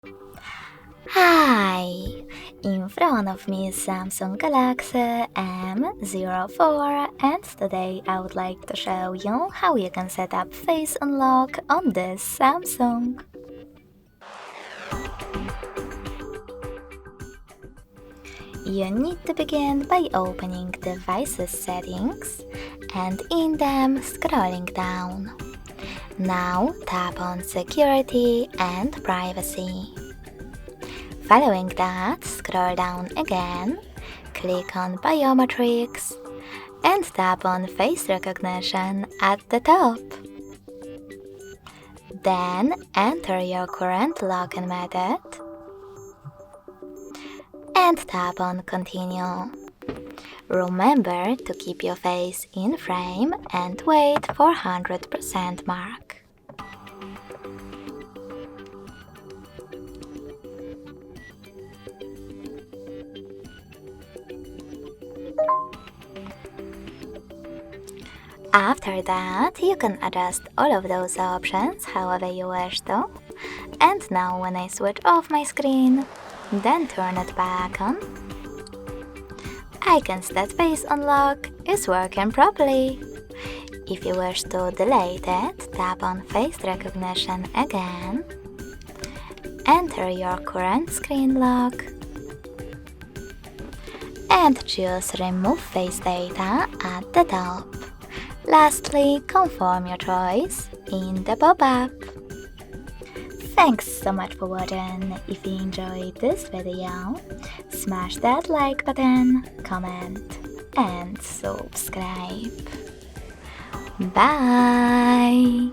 Hi! In front of me is Samsung Galaxy M04 and today I would like to show you how you can set up Face Unlock on this Samsung. You need to begin by opening Devices Settings and in them scrolling down. Now tap on Security and Privacy. Following that, scroll down again, click on Biometrics, and tap on Face Recognition at the top. Then enter your current login method and tap on Continue. Remember to keep your face in frame and wait for 100% mark. After that, you can adjust all of those options however you wish to. And now when I switch off my screen, then turn it back on, I can see that Face Unlock is working properly. If you wish to delete it, tap on Face Recognition again, enter your current screen lock, and choose Remove Face Data at the top. Lastly, confirm your choice in the pop-up. Thanks so much for watching. If you enjoyed this video, smash that like button, comment and subscribe. Bye!